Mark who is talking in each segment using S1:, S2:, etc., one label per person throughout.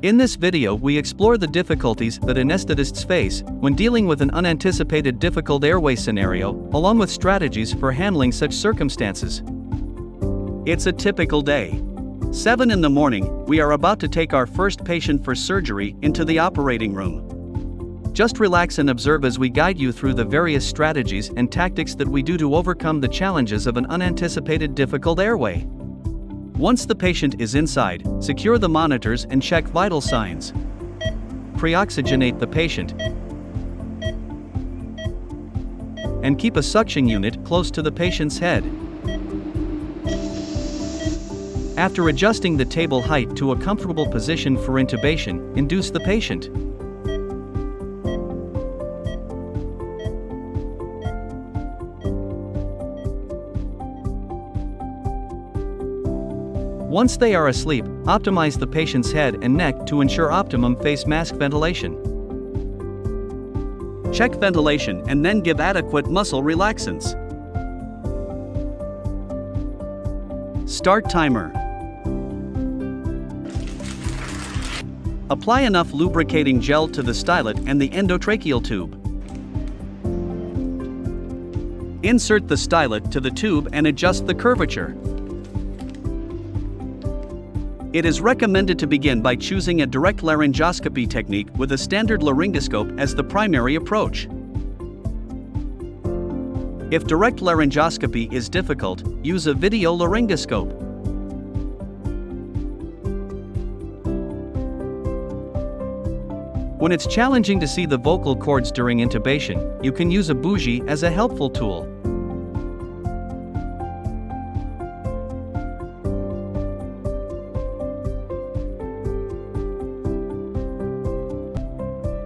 S1: In this video we explore the difficulties that anesthetists face when dealing with an unanticipated difficult airway scenario, along with strategies for handling such circumstances. It's a typical day. 7 in the morning, we are about to take our first patient for surgery into the operating room. Just relax and observe as we guide you through the various strategies and tactics that we do to overcome the challenges of an unanticipated difficult airway. Once the patient is inside, secure the monitors and check vital signs. Pre-oxygenate the patient and keep a suction unit close to the patient's head. After adjusting the table height to a comfortable position for intubation, induce the patient. Once they are asleep, optimize the patient's head and neck to ensure optimum face mask ventilation. Check ventilation and then give adequate muscle relaxants. Start timer. Apply enough lubricating gel to the stylet and the endotracheal tube. Insert the stylet to the tube and adjust the curvature. It is recommended to begin by choosing a direct laryngoscopy technique with a standard laryngoscope as the primary approach. If direct laryngoscopy is difficult, use a video laryngoscope. When it's challenging to see the vocal cords during intubation, you can use a bougie as a helpful tool.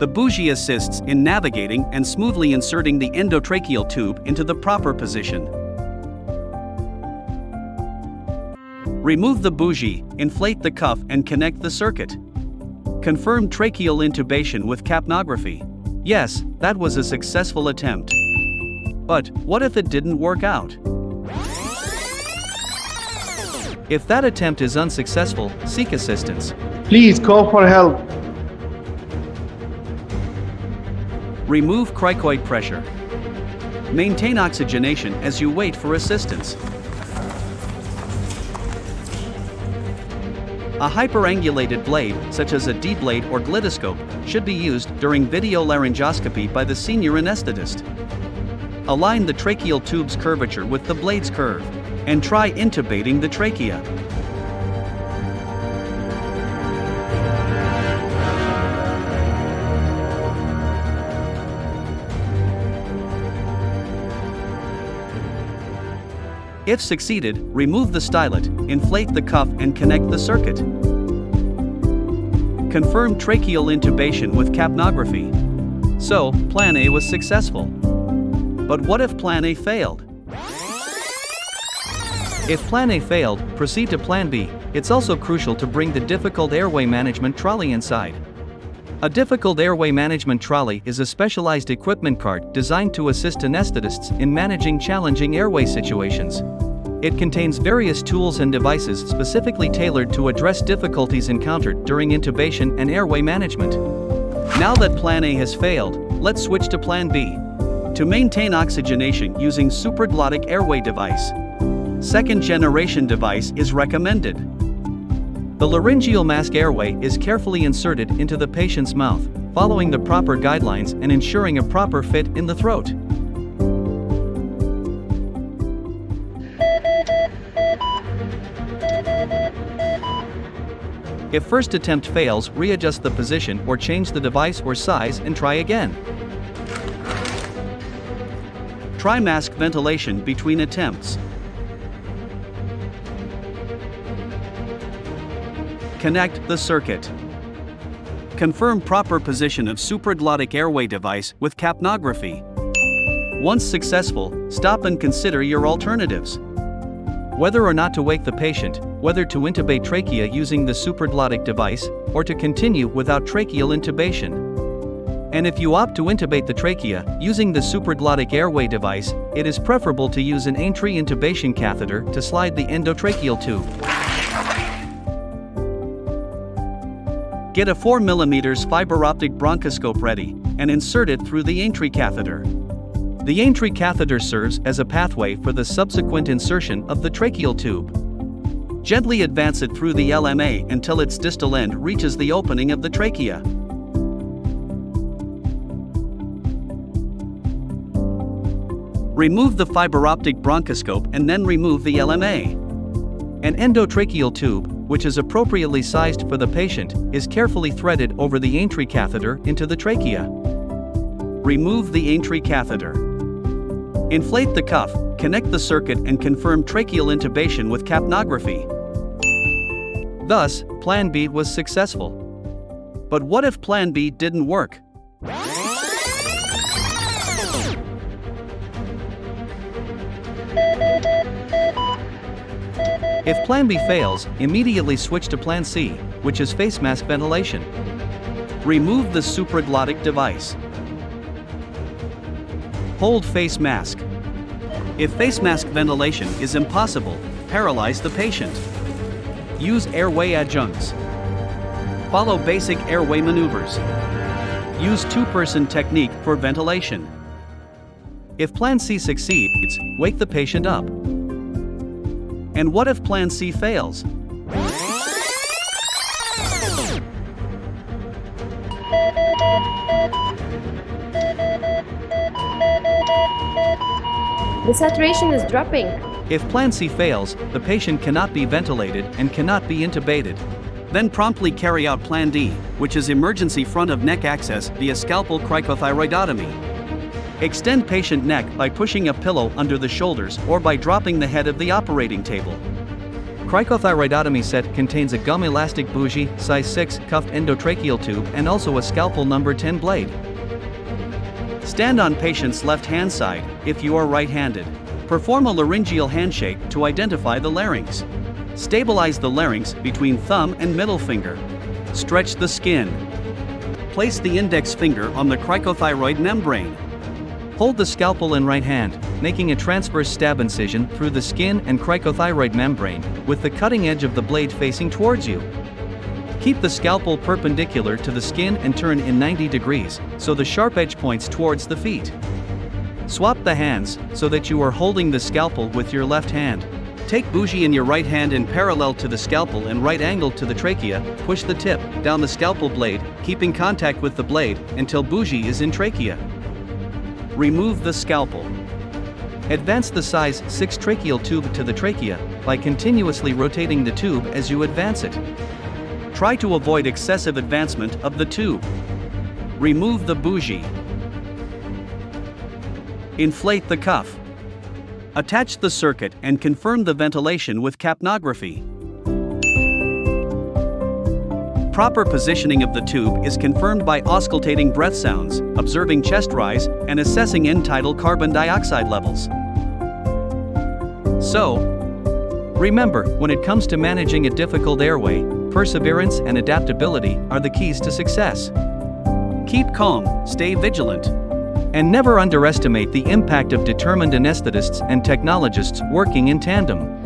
S1: The bougie assists in navigating and smoothly inserting the endotracheal tube into the proper position. Remove the bougie, inflate the cuff and connect the circuit. Confirm tracheal intubation with capnography. Yes, that was a successful attempt. But what if it didn't work out? If that attempt is unsuccessful, seek assistance.
S2: Please call for help.
S1: Remove cricoid pressure. Maintain oxygenation as you wait for assistance. A hyperangulated blade, such as a D-blade or glidoscope, should be used during video laryngoscopy by the senior anesthetist. Align the tracheal tube's curvature with the blade's curve, and try intubating the trachea. If succeeded, remove the stylet, inflate the cuff and connect the circuit. Confirm tracheal intubation with capnography. So, Plan A was successful. But what if Plan A failed? If Plan A failed, proceed to Plan B. It's also crucial to bring the difficult airway management trolley inside. A difficult airway management trolley is a specialized equipment cart designed to assist anesthetists in managing challenging airway situations. It contains various tools and devices specifically tailored to address difficulties encountered during intubation and airway management. Now that Plan A has failed, let's switch to Plan B. To maintain oxygenation using supraglottic airway device. Second-generation device is recommended. The laryngeal mask airway is carefully inserted into the patient's mouth, following the proper guidelines and ensuring a proper fit in the throat. If first attempt fails, readjust the position or change the device or size and try again. Try mask ventilation between attempts. Connect the circuit. Confirm proper position of supraglottic airway device with capnography. Once successful, stop and consider your alternatives. Whether or not to wake the patient, whether to intubate trachea using the supraglottic device, or to continue without tracheal intubation. And if you opt to intubate the trachea using the supraglottic airway device, it is preferable to use an entry intubation catheter to slide the endotracheal tube. Get a 4mm fiber optic bronchoscope ready and insert it through the entry catheter. The entry catheter serves as a pathway for the subsequent insertion of the tracheal tube. Gently advance it through the LMA until its distal end reaches the opening of the trachea. Remove the fiber optic bronchoscope and then remove the LMA. An endotracheal tube, which is appropriately sized for the patient, is carefully threaded over the entry catheter into the trachea. Remove the entry catheter. Inflate the cuff, connect the circuit and confirm tracheal intubation with capnography. Thus, Plan B was successful. But what if Plan B didn't work? If Plan B fails, immediately switch to Plan C, which is face mask ventilation. Remove the supraglottic device. Hold face mask. If face mask ventilation is impossible, paralyze the patient. Use airway adjuncts. Follow basic airway maneuvers. Use two-person technique for ventilation. If Plan C succeeds, wake the patient up. And what if Plan C fails?
S2: The saturation is dropping.
S1: If Plan C fails, the patient cannot be ventilated and cannot be intubated. Then promptly carry out Plan D, which is emergency front of neck access via scalpel cricothyroidotomy. Extend patient neck by pushing a pillow under the shoulders or by dropping the head of the operating table. Cricothyroidotomy set contains a gum elastic bougie, size 6, cuffed endotracheal tube and also a scalpel number 10 blade. Stand on patient's left hand side, if you are right-handed. Perform a laryngeal handshake to identify the larynx. Stabilize the larynx between thumb and middle finger. Stretch the skin. Place the index finger on the cricothyroid membrane. Hold the scalpel in right hand, making a transverse stab incision through the skin and cricothyroid membrane, with the cutting edge of the blade facing towards you. Keep the scalpel perpendicular to the skin and turn in 90 degrees, so the sharp edge points towards the feet. Swap the hands, so that you are holding the scalpel with your left hand. Take bougie in your right hand in parallel to the scalpel and right angle to the trachea, push the tip down the scalpel blade, keeping contact with the blade, until bougie is in trachea. Remove the scalpel. Advance the size 6 tracheal tube to the trachea by continuously rotating the tube as you advance it. Try to avoid excessive advancement of the tube. Remove the bougie. Inflate the cuff. Attach the circuit and confirm the ventilation with capnography. Proper positioning of the tube is confirmed by auscultating breath sounds, observing chest rise, and assessing end-tidal carbon dioxide levels. So, remember, when it comes to managing a difficult airway, perseverance and adaptability are the keys to success. Keep calm, stay vigilant, and never underestimate the impact of determined anesthetists and technologists working in tandem.